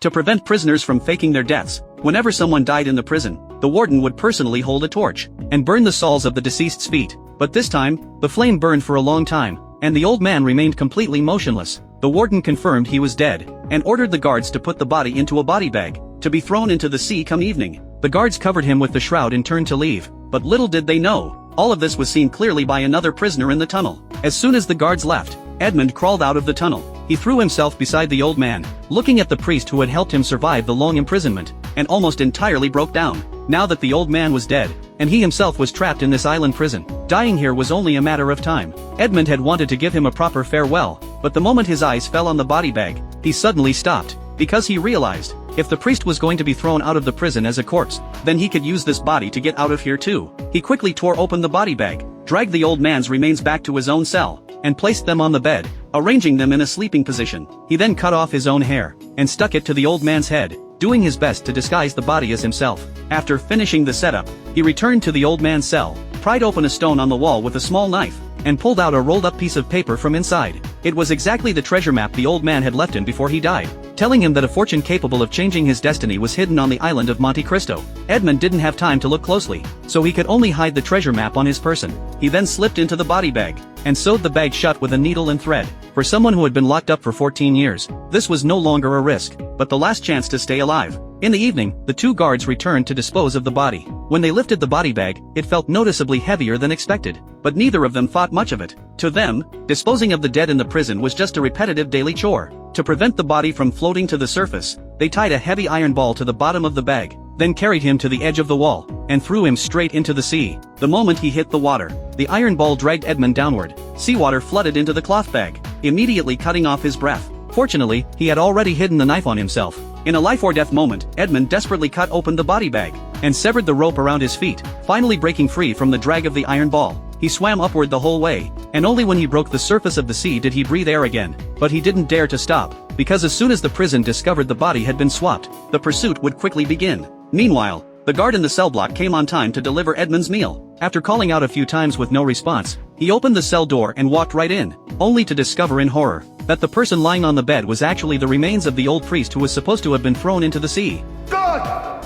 To prevent prisoners from faking their deaths, whenever someone died in the prison, the warden would personally hold a torch and burn the soles of the deceased's feet. But this time, the flame burned for a long time, and the old man remained completely motionless. The warden confirmed he was dead, and ordered the guards to put the body into a body bag, to be thrown into the sea come evening. The guards covered him with the shroud and turned to leave, but little did they know, all of this was seen clearly by another prisoner in the tunnel. As soon as the guards left, Edmund crawled out of the tunnel. He threw himself beside the old man, looking at the priest who had helped him survive the long imprisonment, and almost entirely broke down. Now that the old man was dead, and he himself was trapped in this island prison, dying here was only a matter of time. Edmund had wanted to give him a proper farewell, but the moment his eyes fell on the body bag, he suddenly stopped, because he realized, if the priest was going to be thrown out of the prison as a corpse, then he could use this body to get out of here too. He quickly tore open the body bag, dragged the old man's remains back to his own cell, and placed them on the bed, arranging them in a sleeping position. He then cut off his own hair, and stuck it to the old man's head, doing his best to disguise the body as himself. After finishing the setup, he returned to the old man's cell, pried open a stone on the wall with a small knife, and pulled out a rolled-up piece of paper from inside. It was exactly the treasure map the old man had left him before he died, telling him that a fortune capable of changing his destiny was hidden on the island of Monte Cristo. Edmund didn't have time to look closely, so he could only hide the treasure map on his person. He then slipped into the body bag, and sewed the bag shut with a needle and thread. For someone who had been locked up for 14 years, this was no longer a risk, but the last chance to stay alive. In the evening, the two guards returned to dispose of the body. When they lifted the body bag, it felt noticeably heavier than expected, but neither of them thought much of it. To them, disposing of the dead in the prison was just a repetitive daily chore. To prevent the body from floating to the surface, they tied a heavy iron ball to the bottom of the bag, then carried him to the edge of the wall, and threw him straight into the sea. The moment he hit the water, the iron ball dragged Edmund downward. Seawater flooded into the cloth bag, immediately cutting off his breath. Fortunately, he had already hidden the knife on himself. In a life-or-death moment, Edmund desperately cut open the body bag, and severed the rope around his feet, finally breaking free from the drag of the iron ball. He swam upward the whole way, and only when he broke the surface of the sea did he breathe air again. But he didn't dare to stop, because as soon as the prison discovered the body had been swapped, the pursuit would quickly begin. Meanwhile, the guard in the cell block came on time to deliver Edmund's meal. After calling out a few times with no response, he opened the cell door and walked right in, only to discover in horror that the person lying on the bed was actually the remains of the old priest who was supposed to have been thrown into the sea. God!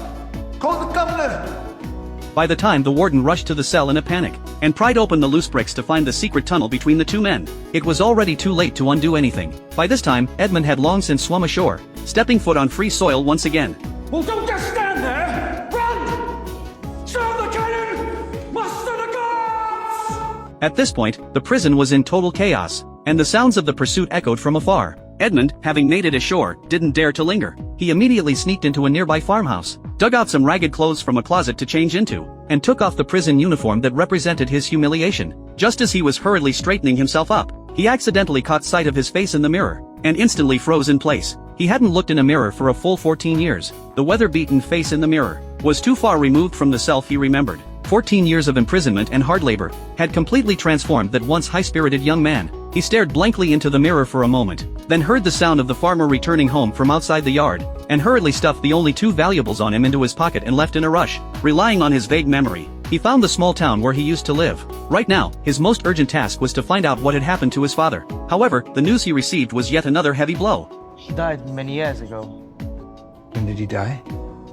Call the governor! By the time the warden rushed to the cell in a panic, and pried open the loose bricks to find the secret tunnel between the two men, it was already too late to undo anything. By this time, Edmund had long since swum ashore, stepping foot on free soil once again. Well, don't just stand there! Run! Serve the cannon! Muster the guards! At this point, the prison was in total chaos, and the sounds of the pursuit echoed from afar. Edmund, having made it ashore, didn't dare to linger. He immediately sneaked into a nearby farmhouse, dug out some ragged clothes from a closet to change into, and took off the prison uniform that represented his humiliation. Just as he was hurriedly straightening himself up, he accidentally caught sight of his face in the mirror, and instantly froze in place. He hadn't looked in a mirror for a full 14 years. The weather-beaten face in the mirror was too far removed from the self he remembered. 14 years of imprisonment and hard labor had completely transformed that once high-spirited young man. He stared blankly into the mirror for a moment, then heard the sound of the farmer returning home from outside the yard, and hurriedly stuffed the only two valuables on him into his pocket and left in a rush. Relying on his vague memory, he found the small town where he used to live. Right now, his most urgent task was to find out what had happened to his father. However, the news he received was yet another heavy blow. He died many years ago. When did he die?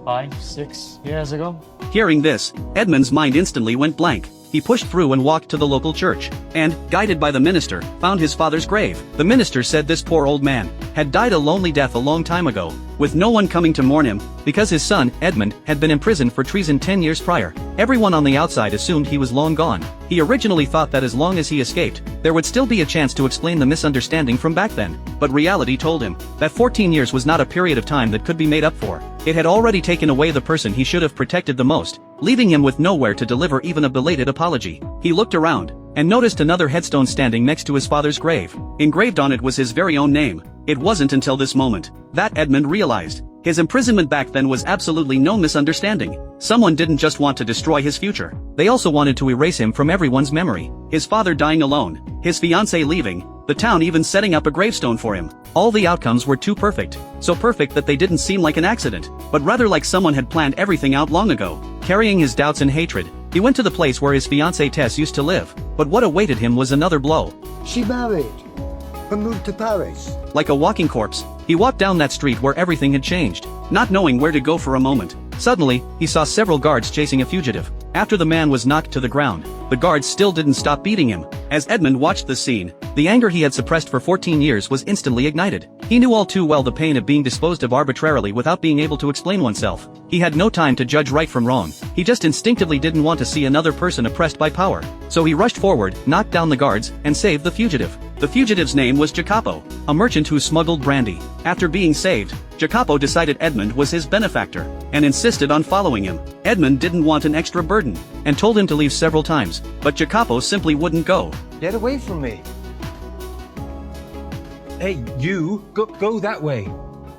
5, 6 years ago. Hearing this, Edmund's mind instantly went blank. He pushed through and walked to the local church, and, guided by the minister, found his father's grave. The minister said this poor old man had died a lonely death a long time ago, with no one coming to mourn him, because his son, Edmund, had been imprisoned for treason 10 years prior. Everyone on the outside assumed he was long gone. He originally thought that as long as he escaped, there would still be a chance to explain the misunderstanding from back then, but reality told him that 14 years was not a period of time that could be made up for. It had already taken away the person he should have protected the most, leaving him with nowhere to deliver even a belated apology. He looked around, and noticed another headstone standing next to his father's grave. Engraved on it was his very own name. It wasn't until this moment that Edmund realized his imprisonment back then was absolutely no misunderstanding. Someone didn't just want to destroy his future, they also wanted to erase him from everyone's memory. His father dying alone, his fiancée leaving, the town even setting up a gravestone for him. All the outcomes were too perfect, so perfect that they didn't seem like an accident, but rather like someone had planned everything out long ago. Carrying his doubts and hatred, he went to the place where his fiancée Tess used to live, but what awaited him was another blow. She married and moved to Paris. Like a walking corpse, He walked down that street where everything had changed, not knowing where to go for a moment. Suddenly, he saw several guards chasing a fugitive. After the man was knocked to the ground, the guards still didn't stop beating him. As Edmund watched the scene, the anger he had suppressed for 14 years was instantly ignited. He knew all too well the pain of being disposed of arbitrarily without being able to explain oneself. He had no time to judge right from wrong. He just instinctively didn't want to see another person oppressed by power. So he rushed forward, knocked down the guards, and saved the fugitive. The fugitive's name was Jacopo, a merchant who smuggled brandy. After being saved, Jacopo decided Edmund was his benefactor, and insisted on following him. Edmund didn't want an extra burden, and told him to leave several times, but Jacopo simply wouldn't go. Get away from me. Hey, you, go that way.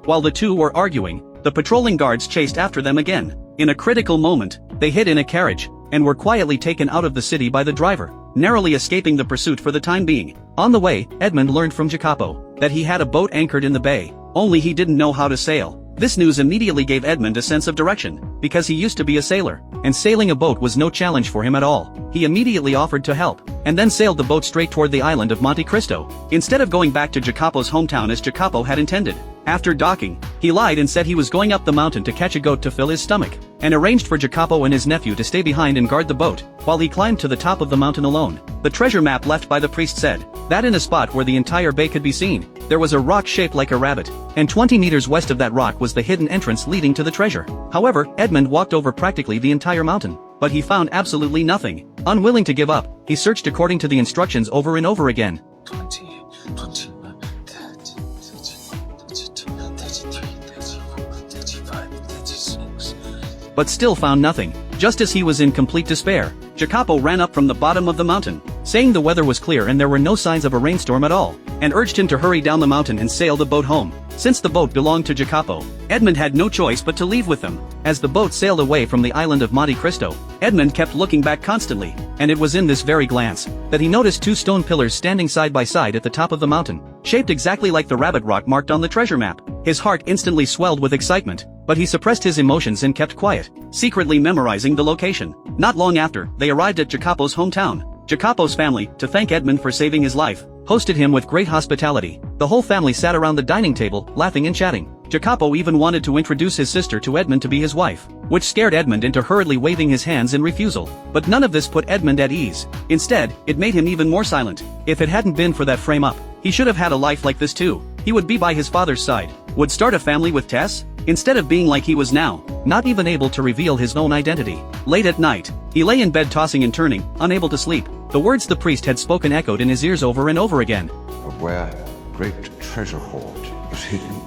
While the two were arguing, the patrolling guards chased after them again. In a critical moment, they hid in a carriage, and were quietly taken out of the city by the driver, narrowly escaping the pursuit for the time being. On the way, Edmund learned from Jacopo that he had a boat anchored in the bay, only he didn't know how to sail. This news immediately gave Edmund a sense of direction, because he used to be a sailor, and sailing a boat was no challenge for him at all. He immediately offered to help, and then sailed the boat straight toward the island of Monte Cristo, instead of going back to Jacopo's hometown as Jacopo had intended. After docking, he lied and said he was going up the mountain to catch a goat to fill his stomach, and arranged for Jacopo and his nephew to stay behind and guard the boat, while he climbed to the top of the mountain alone. The treasure map left by the priest said that in a spot where the entire bay could be seen, there was a rock shaped like a rabbit, and 20 meters west of that rock was the hidden entrance leading to the treasure. However, Edmund walked over practically the entire mountain, but he found absolutely nothing. Unwilling to give up, he searched according to the instructions over and over again. 20, 21, 30, 31, 32, 33, 34, 35, 36. But still found nothing. Just as he was in complete despair, Jacopo ran up from the bottom of the mountain, saying the weather was clear and there were no signs of a rainstorm at all, and urged him to hurry down the mountain and sail the boat home. Since the boat belonged to Jacopo, Edmund had no choice but to leave with them. As the boat sailed away from the island of Monte Cristo, Edmund kept looking back constantly, and it was in this very glance that he noticed two stone pillars standing side by side at the top of the mountain, shaped exactly like the rabbit rock marked on the treasure map. His heart instantly swelled with excitement, but he suppressed his emotions and kept quiet, secretly memorizing the location. Not long after, they arrived at Jacopo's hometown. Jacopo's family, to thank Edmund for saving his life, hosted him with great hospitality. The whole family sat around the dining table, laughing and chatting. Jacopo even wanted to introduce his sister to Edmund to be his wife, which scared Edmund into hurriedly waving his hands in refusal. But none of this put Edmund at ease. Instead, it made him even more silent. If it hadn't been for that frame-up, he should have had a life like this too. He would be by his father's side, would start a family with Tess, instead of being like he was now, not even able to reveal his own identity. Late at night, he lay in bed tossing and turning, unable to sleep. The words the priest had spoken echoed in his ears over and over again. But where great treasure hoard is hidden,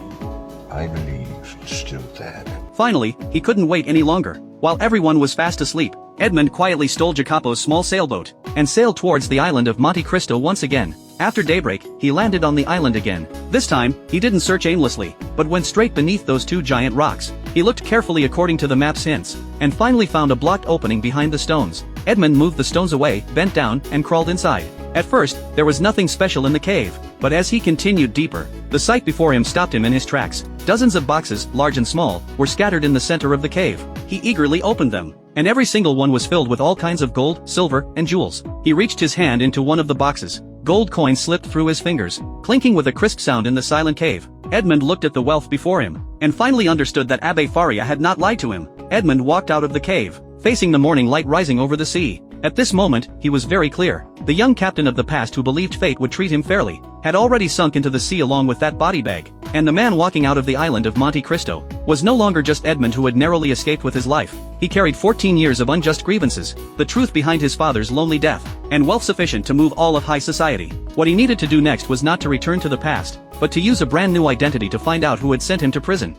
I believe it's still there. Finally, he couldn't wait any longer. While everyone was fast asleep, Edmund quietly stole Jacopo's small sailboat, and sailed towards the island of Monte Cristo once again. After daybreak, he landed on the island again. This time, he didn't search aimlessly, but went straight beneath those two giant rocks. He looked carefully according to the map's hints, and finally found a blocked opening behind the stones. Edmund moved the stones away, bent down, and crawled inside. At first, there was nothing special in the cave, but as he continued deeper, the sight before him stopped him in his tracks. Dozens of boxes, large and small, were scattered in the center of the cave. He eagerly opened them, and every single one was filled with all kinds of gold, silver, and jewels. He reached his hand into one of the boxes. Gold coins slipped through his fingers, clinking with a crisp sound in the silent cave. Edmund looked at the wealth before him, and finally understood that Abbe Faria had not lied to him. Edmund walked out of the cave, facing the morning light rising over the sea. At this moment, he was very clear. The young captain of the past who believed fate would treat him fairly, had already sunk into the sea along with that body bag, and the man walking out of the island of Monte Cristo was no longer just Edmund who had narrowly escaped with his life. He carried 14 years of unjust grievances, the truth behind his father's lonely death, and wealth sufficient to move all of high society. What he needed to do next was not to return to the past, but to use a brand new identity to find out who had sent him to prison.